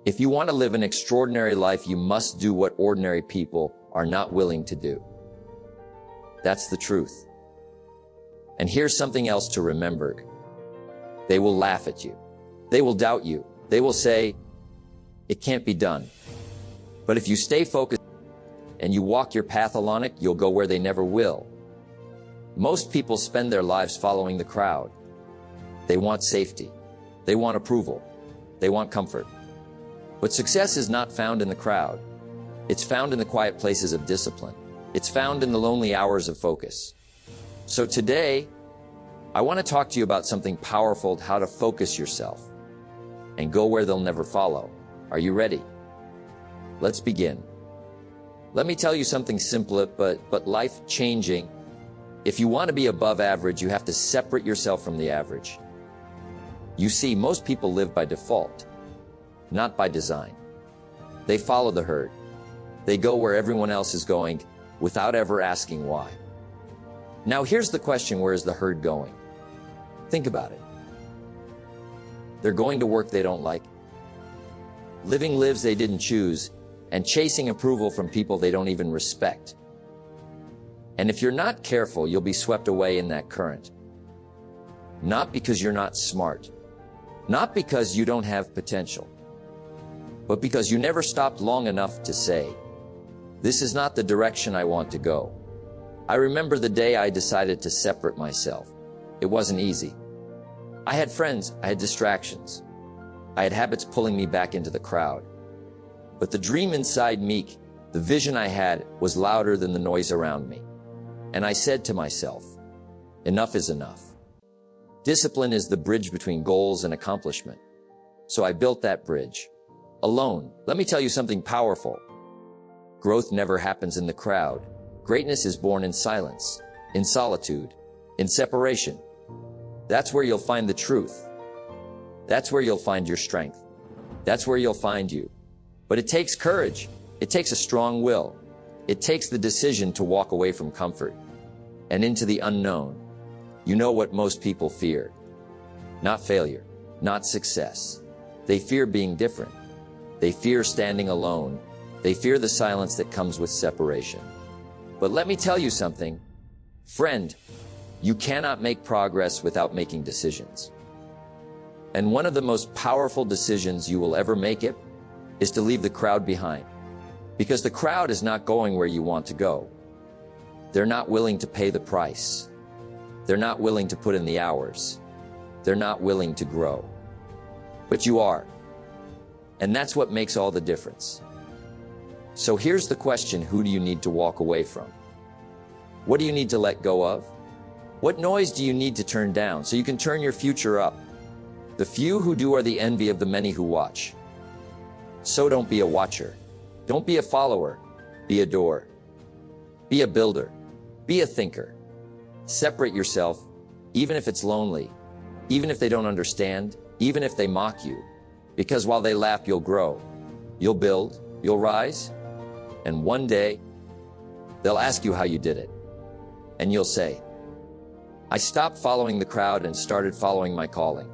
If you want to live an extraordinary life, you must do what ordinary people are not willing to do. That's the truth. And here's something else to remember. They will laugh at you. They will doubt you. They will say, it can't be done. But if you stay focused and you walk your path along it, you'll go where they never will. Most people spend their lives following the crowd. They want safety. They want approval. They want comfort. But success is not found in the crowd. It's found in the quiet places of discipline. It's found in the lonely hours of focus. So today, I want to talk to you about something powerful, how to focus yourself and go where they'll never follow. Are you ready? Let's begin. Let me tell you something simple but life-changing. If you want to be above average, you have to separate yourself from the average. You see, most people live by default, not by design. They follow the herd. They go where everyone else is going without ever asking why. Now here's the question, where is the herd going? Think about it. They're going to work they don't like, living lives they didn't choose, and chasing approval from people they don't even respect. And if you're not careful, you'll be swept away in that current. Not because you're not smart, not because you don't have potential, but because you never stopped long enough to say, this is not the direction I want to go. I remember the day I decided to separate myself. It wasn't easy. I had friends, I had distractions. I had habits pulling me back into the crowd. But the dream inside me, the vision I had, was louder than the noise around me. And I said to myself, enough is enough. Discipline is the bridge between goals and accomplishment. So I built that bridge. Alone. Let me tell you something powerful. Growth never happens in the crowd. Greatness is born in silence, in solitude, in separation. That's where you'll find the truth. That's where you'll find your strength. That's where you'll find you. But it takes courage. It takes a strong will. It takes the decision to walk away from comfort and into the unknown. You know what most people fear? Not failure, not success. They fear being different. They fear standing alone. They fear the silence that comes with separation. But let me tell you something, friend, you cannot make progress without making decisions. And one of the most powerful decisions you will ever make is to leave the crowd behind. Because the crowd is not going where you want to go. They're not willing to pay the price. They're not willing to put in the hours. They're not willing to grow. But you are. And that's what makes all the difference. So here's the question, who do you need to walk away from? What do you need to let go of? What noise do you need to turn down so you can turn your future up? The few who do are the envy of the many who watch. So don't be a watcher. Don't be a follower. Be a doer. Be a builder. Be a thinker. Separate yourself, even if it's lonely, even if they don't understand, even if they mock you. Because while they laugh, you'll grow. You'll build. You'll rise. And one day, they'll ask you how you did it. And you'll say, I stopped following the crowd and started following my calling.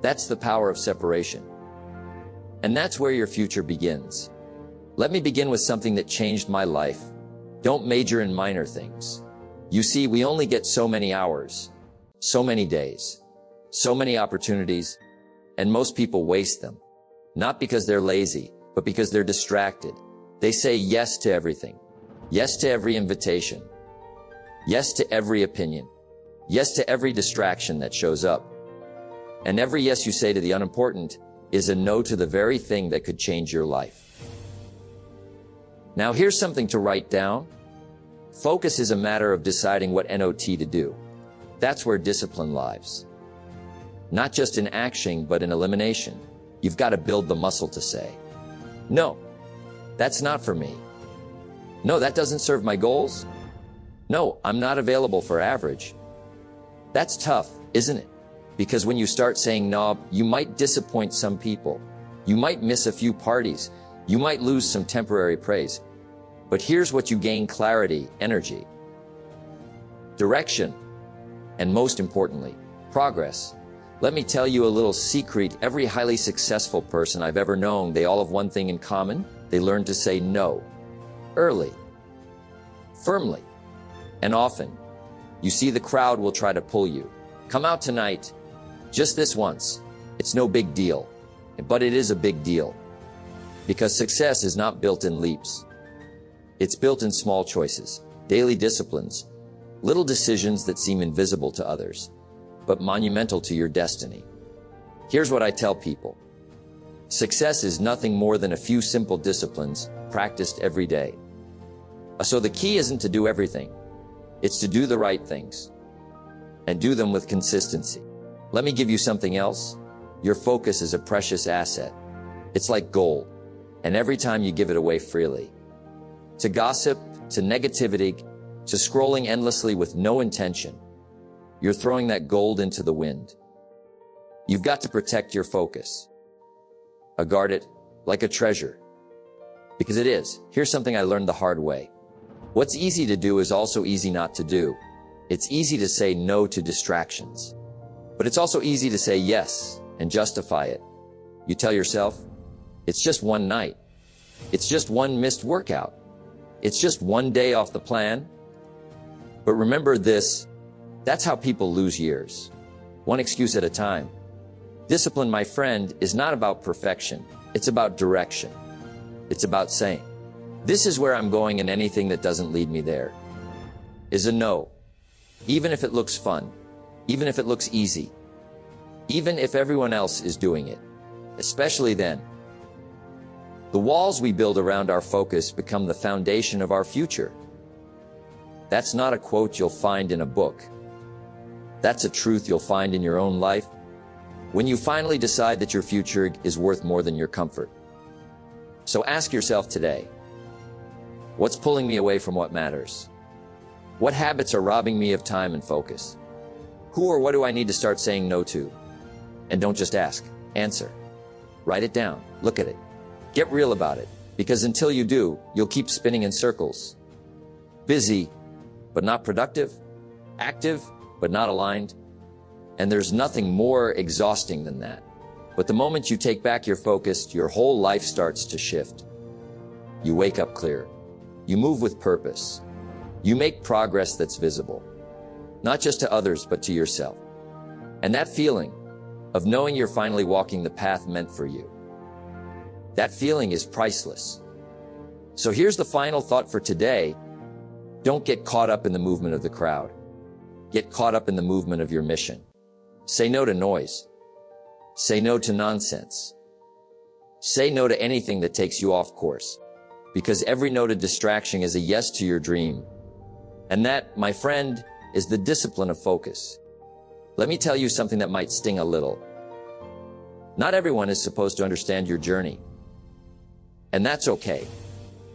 That's the power of separation. And that's where your future begins. Let me begin with something that changed my life. Don't major in minor things. You see, we only get so many hours, so many days, so many opportunities, and most people waste them. Not because they're lazy, but because they're distracted. They say yes to everything. Yes to every invitation. Yes to every opinion. Yes to every distraction that shows up. And every yes you say to the unimportant is a no to the very thing that could change your life. Now here's something to write down. Focus is a matter of deciding what not to do. That's where discipline lies. Not just in action, but in elimination. You've got to build the muscle to say, no, that's not for me. No, that doesn't serve my goals. No, I'm not available for average. That's tough, isn't it? Because when you start saying no, you might disappoint some people. You might miss a few parties. You might lose some temporary praise. But here's what you gain: clarity, energy, direction, and most importantly, progress. Let me tell you a little secret. Every highly successful person I've ever known, they all have one thing in common. They learned to say no. Early. Firmly. And often. You see, the crowd will try to pull you. Come out tonight. Just this once. It's no big deal. But it is a big deal. Because success is not built in leaps. It's built in small choices, daily disciplines, little decisions that seem invisible to others, but monumental to your destiny. Here's what I tell people. Success is nothing more than a few simple disciplines practiced every day. So the key isn't to do everything. It's to do the right things and do them with consistency. Let me give you something else. Your focus is a precious asset. It's like gold, and every time you give it away freely, to gossip, to negativity, to scrolling endlessly with no intention, you're throwing that gold into the wind. You've got to protect your focus. Guard it like a treasure. Because it is. Here's something I learned the hard way. What's easy to do is also easy not to do. It's easy to say no to distractions. But it's also easy to say yes and justify it. You tell yourself, it's just one night. It's just one missed workout. It's just one day off the plan. But remember this, that's how people lose years. One excuse at a time. Discipline, my friend, is not about perfection. It's about direction. It's about saying, this is where I'm going, and anything that doesn't lead me there is a no. Even if it looks fun, even if it looks easy, even if everyone else is doing it, especially then. The walls we build around our focus become the foundation of our future. That's not a quote you'll find in a book. That's a truth you'll find in your own life when you finally decide that your future is worth more than your comfort. So ask yourself today, what's pulling me away from what matters? What habits are robbing me of time and focus? Who or what do I need to start saying no to? And don't just ask, answer. Write it down, look at it. Get real about it, because until you do, you'll keep spinning in circles. Busy, but not productive. Active, but not aligned. And there's nothing more exhausting than that. But the moment you take back your focus, your whole life starts to shift. You wake up clear. You move with purpose. You make progress that's visible, not just to others, but to yourself. And that feeling of knowing you're finally walking the path meant for you, that feeling is priceless. So here's the final thought for today. Don't get caught up in the movement of the crowd. Get caught up in the movement of your mission. Say no to noise. Say no to nonsense. Say no to anything that takes you off course. Because every no to distraction is a yes to your dream. And that, my friend, is the discipline of focus. Let me tell you something that might sting a little. Not everyone is supposed to understand your journey. And that's okay.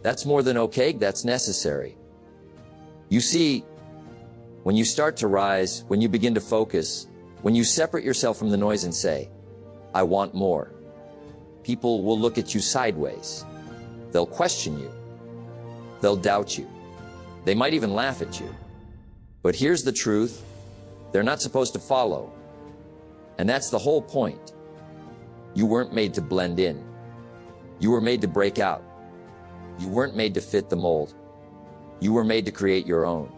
That's more than okay, that's necessary. You see, when you start to rise, when you begin to focus, when you separate yourself from the noise and say, I want more, people will look at you sideways. They'll question you. They'll doubt you. They might even laugh at you. But here's the truth. They're not supposed to follow. And that's the whole point. You weren't made to blend in. You were made to break out. You weren't made to fit the mold. You were made to create your own.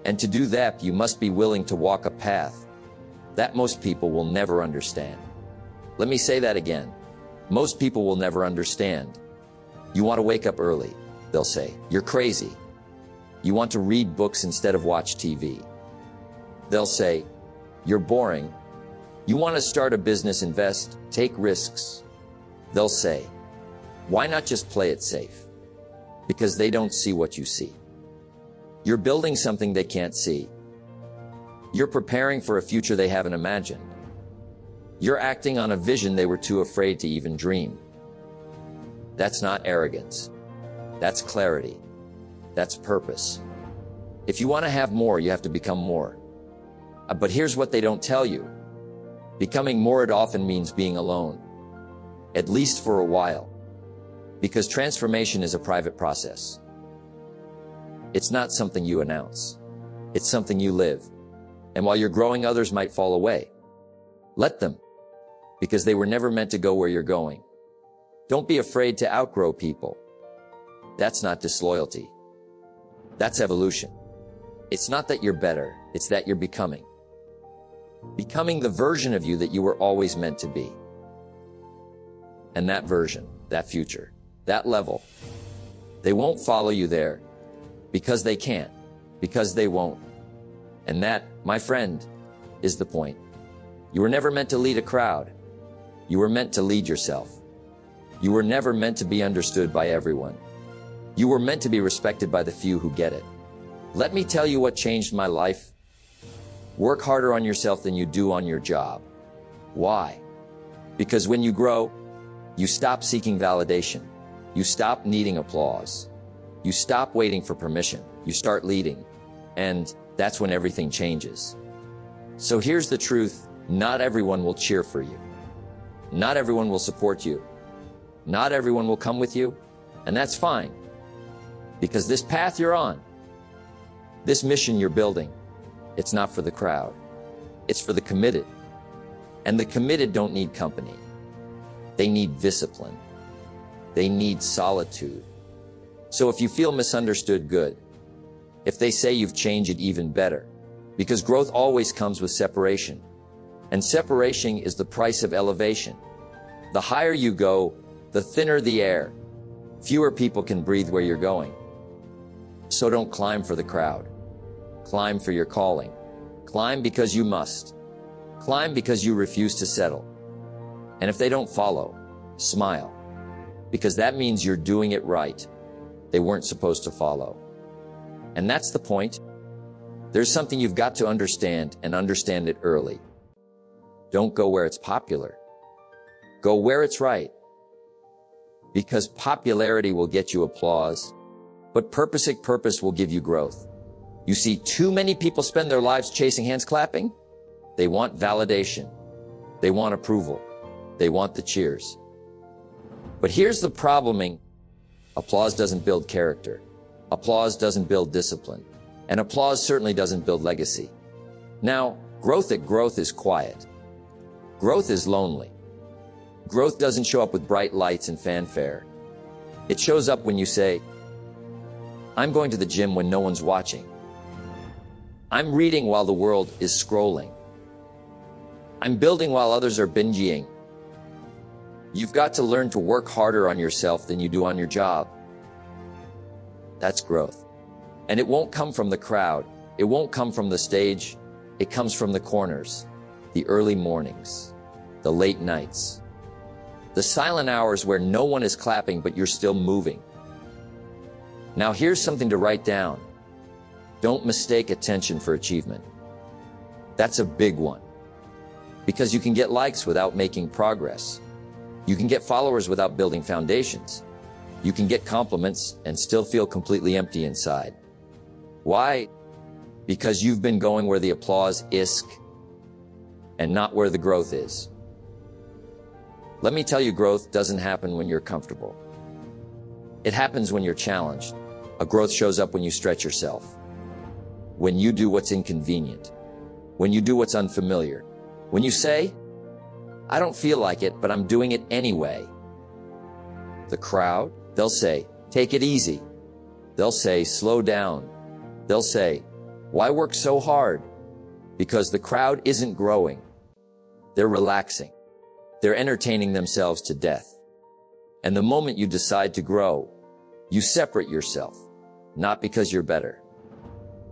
And to do that, you must be willing to walk a path that most people will never understand. Let me say that again. Most people will never understand. You want to wake up early, they'll say. You're crazy. You want to read books instead of watch TV. They'll say, you're boring. You want to start a business, invest, take risks. They'll say, why not just play it safe? Because they don't see what you see. You're building something they can't see. You're preparing for a future they haven't imagined. You're acting on a vision they were too afraid to even dream. That's not arrogance. That's clarity. That's purpose. If you want to have more, you have to become more. But here's what they don't tell you. Becoming more, it often means being alone. At least for a while. Because transformation is a private process. It's not something you announce. It's something you live. And while you're growing, others might fall away. Let them, because they were never meant to go where you're going. Don't be afraid to outgrow people. That's not disloyalty. That's evolution. It's not that you're better, it's that you're becoming. Becoming the version of you that you were always meant to be. And that version, that future, that level, they won't follow you there because they can't, because they won't. And that, my friend, is the point. You were never meant to lead a crowd. You were meant to lead yourself. You were never meant to be understood by everyone. You were meant to be respected by the few who get it. Let me tell you what changed my life. Work harder on yourself than you do on your job. Why? Because when you grow, you stop seeking validation. You stop needing applause. You stop waiting for permission. You start leading. And that's when everything changes. So here's the truth. Not everyone will cheer for you. Not everyone will support you. Not everyone will come with you. And that's fine. Because this path you're on, this mission you're building, it's not for the crowd. It's for the committed. And the committed don't need company. They need discipline. They need solitude. So if you feel misunderstood, good. If they say you've changed, it even better. Because growth always comes with separation. And separation is the price of elevation. The higher you go, the thinner the air. Fewer people can breathe where you're going. So don't climb for the crowd. Climb for your calling. Climb because you must. Climb because you refuse to settle. And if they don't follow, smile. Because that means you're doing it right. They weren't supposed to follow. And that's the point. There's something you've got to understand, and understand it early. Don't go where it's popular. Go where it's right. Because popularity will get you applause, but purpose will give you growth. You see too many people spend their lives chasing hands clapping. They want validation. They want approval. They want the cheers. But here's the problem. Applause doesn't build character. Applause doesn't build discipline. And applause certainly doesn't build legacy. Now, growth is quiet. Growth is lonely. Growth doesn't show up with bright lights and fanfare. It shows up when you say, I'm going to the gym when no one's watching. I'm reading while the world is scrolling. I'm building while others are binging. You've got to learn to work harder on yourself than you do on your job. That's growth. And it won't come from the crowd. It won't come from the stage. It comes from the corners, the early mornings, the late nights, the silent hours where no one is clapping but you're still moving. Now here's something to write down. Don't mistake attention for achievement. That's a big one. Because you can get likes without making progress. You can get followers without building foundations. You can get compliments and still feel completely empty inside. Why? Because you've been going where the applause is and not where the growth is. Let me tell you, growth doesn't happen when you're comfortable. It happens when you're challenged. A growth shows up when you stretch yourself. When you do what's inconvenient. When you do what's unfamiliar. When you say, I don't feel like it, but I'm doing it anyway. The crowd, they'll say, take it easy. They'll say, slow down. They'll say, why work so hard? Because the crowd isn't growing. They're relaxing. They're entertaining themselves to death. And the moment you decide to grow, you separate yourself, not because you're better,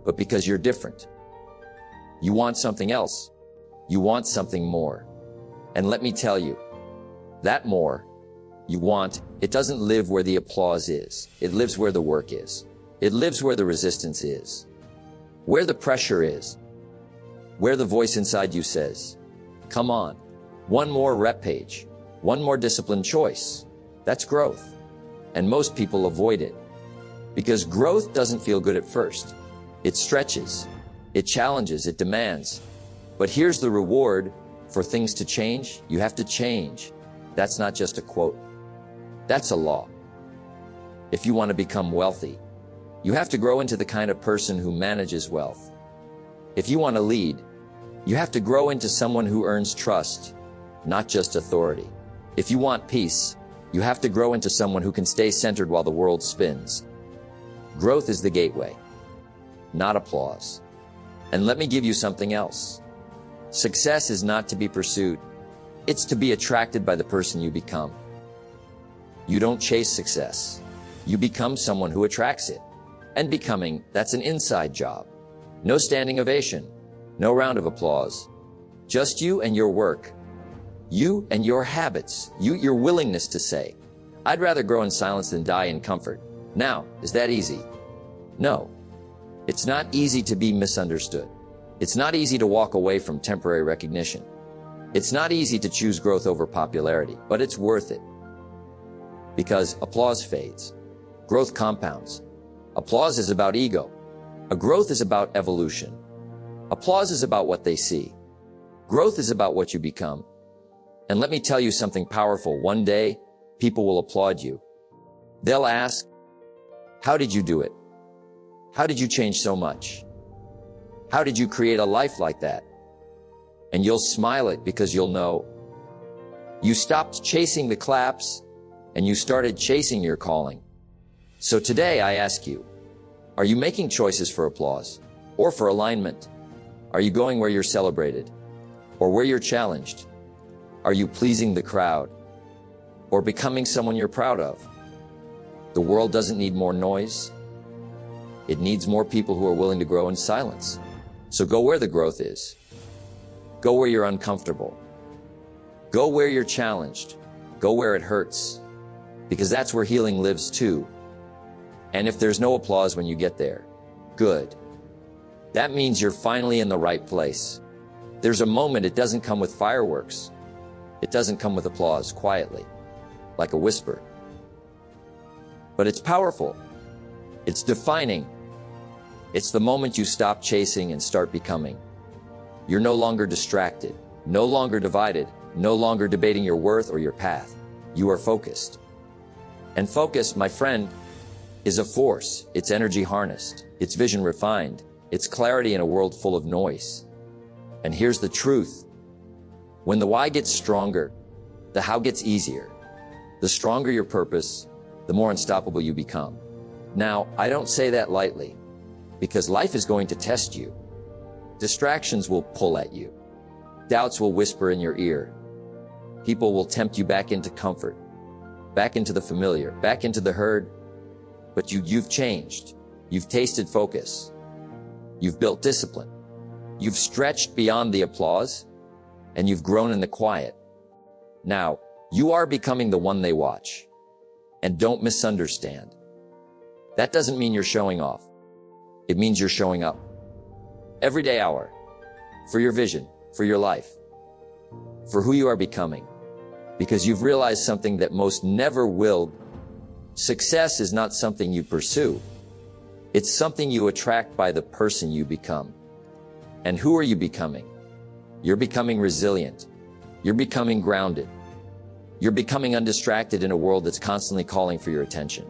but because you're different. You want something else. You want something more. And let me tell you, that more you want, it doesn't live where the applause is. It lives where the work is. It lives where the resistance is. Where the pressure is. Where the voice inside you says, come on, one more rep page, one more disciplined choice. That's growth. And most people avoid it. Because growth doesn't feel good at first. It stretches. It challenges. It demands. But here's the reward. For things to change, you have to change. That's not just a quote. That's a law. If you want to become wealthy, you have to grow into the kind of person who manages wealth. If you want to lead, You have to grow into someone who earns trust, not just authority. If you want peace, you have to grow into someone who can stay centered while the world spins. Growth is the gateway, not applause. And let me give you something else. Success is not to be pursued. It's to be attracted by the person you become. You don't chase success. You become someone who attracts it. And becoming, that's an inside job. No standing ovation. No round of applause. Just you and your work. You and your habits. Your willingness to say, I'd rather grow in silence than die in comfort. Now, is that easy? No. It's not easy to be misunderstood. It's not easy to walk away from temporary recognition. It's not easy to choose growth over popularity, but it's worth it. Because applause fades. Growth compounds. Applause is about ego. A growth is about evolution. Applause is about what they see. Growth is about what you become. And let me tell you something powerful. One day, people will applaud you. They'll ask, how did you do it? How did you change so much? How did you create a life like that? And you'll smile it because you'll know you stopped chasing the claps and you started chasing your calling. So today I ask you, are you making choices for applause or for alignment? Are you going where you're celebrated or where you're challenged? Are you pleasing the crowd or becoming someone you're proud of? The world doesn't need more noise. It needs more people who are willing to grow in silence. So go where the growth is. Go where you're uncomfortable. Go where you're challenged. Go where it hurts. Because that's where healing lives too. And if there's no applause when you get there, good. That means you're finally in the right place. There's a moment. It doesn't come with fireworks. It doesn't come with applause, quietly, like a whisper. But it's powerful. It's defining. It's the moment you stop chasing and start becoming. You're no longer distracted, no longer divided, no longer debating your worth or your path. You are focused. And focus, my friend, is a force. It's energy harnessed. It's vision refined. It's clarity in a world full of noise. And here's the truth. When the why gets stronger, the how gets easier. The stronger your purpose, the more unstoppable you become. Now, I don't say that lightly, because life is going to test you. Distractions will pull at you. Doubts will whisper in your ear. People will tempt you back into comfort, back into the familiar, back into the herd. But you've changed. You've tasted focus. You've built discipline. You've stretched beyond the applause, and you've grown in the quiet. Now, you are becoming the one they watch. And don't misunderstand. That doesn't mean you're showing off. It means you're showing up. Every day hour. For your vision, for your life. For who you are becoming. Because you've realized something that most never will. Success is not something you pursue. It's something you attract by the person you become. And who are you becoming? You're becoming resilient. You're becoming grounded. You're becoming undistracted in a world that's constantly calling for your attention.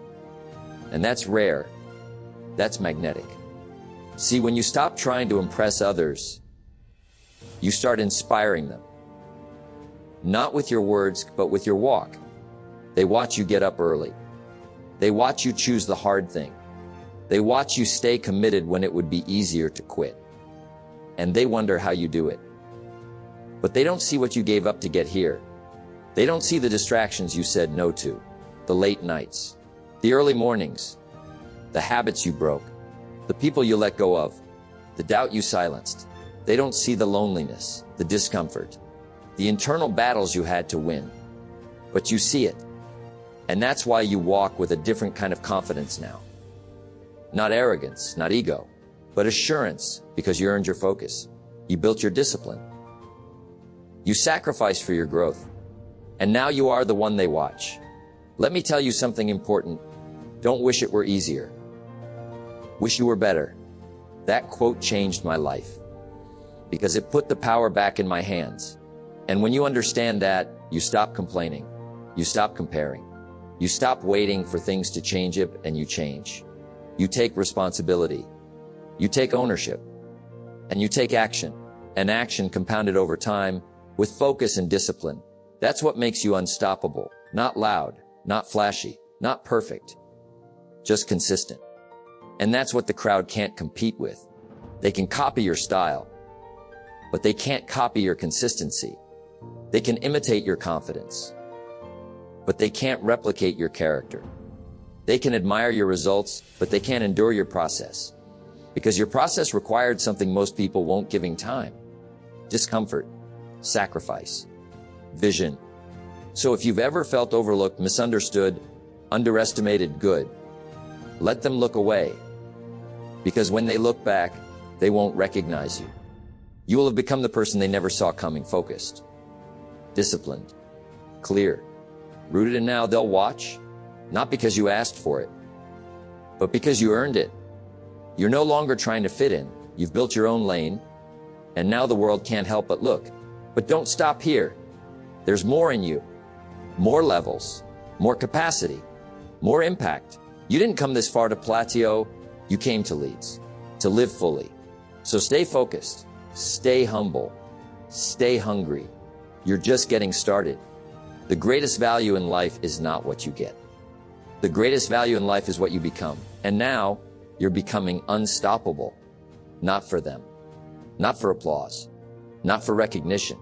And that's rare. That's magnetic. See, when you stop trying to impress others, you start inspiring them. Not with your words, but with your walk. They watch you get up early. They watch you choose the hard thing. They watch you stay committed when it would be easier to quit. And they wonder how you do it. But they don't see what you gave up to get here. They don't see the distractions you said no to, the late nights, the early mornings, the habits you broke, the people you let go of, the doubt you silenced. They don't see the loneliness, the discomfort, the internal battles you had to win. But you see it. And that's why you walk with a different kind of confidence now. Not arrogance, not ego, but assurance, because you earned your focus. You built your discipline. You sacrificed for your growth. And now you are the one they watch. Let me tell you something important. Don't wish it were easier. Wish you were better. That quote changed my life because it put the power back in my hands. And when you understand that, you stop complaining. You stop comparing. You stop waiting for things to change it, and you change. You take responsibility. You take ownership. And you take action. and action compounded over time with focus and discipline. That's what makes you unstoppable. Not loud, not flashy, not perfect, just consistent. And that's what the crowd can't compete with. They can copy your style, but they can't copy your consistency. They can imitate your confidence, but they can't replicate your character. They can admire your results, but they can't endure your process. Because your process required something most people won't, giving time, discomfort, sacrifice, vision. So if you've ever felt overlooked, misunderstood, underestimated, good, let them look away. Because when they look back, they won't recognize you. You will have become the person they never saw coming, focused, disciplined, clear, rooted, and now they'll watch, not because you asked for it, but because you earned it. You're no longer trying to fit in. You've built your own lane, and now the world can't help but look. But don't stop here. There's more in you, more levels, more capacity, more impact. You didn't come this far to plateau. You came to leads, to live fully. So stay focused, stay humble, stay hungry. You're just getting started. The greatest value in life is not what you get. The greatest value in life is what you become. And now you're becoming unstoppable. Not for them, not for applause, not for recognition,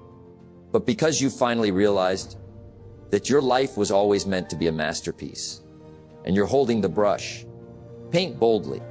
but because you finally realized that your life was always meant to be a masterpiece. And you're holding the brush. Paint boldly.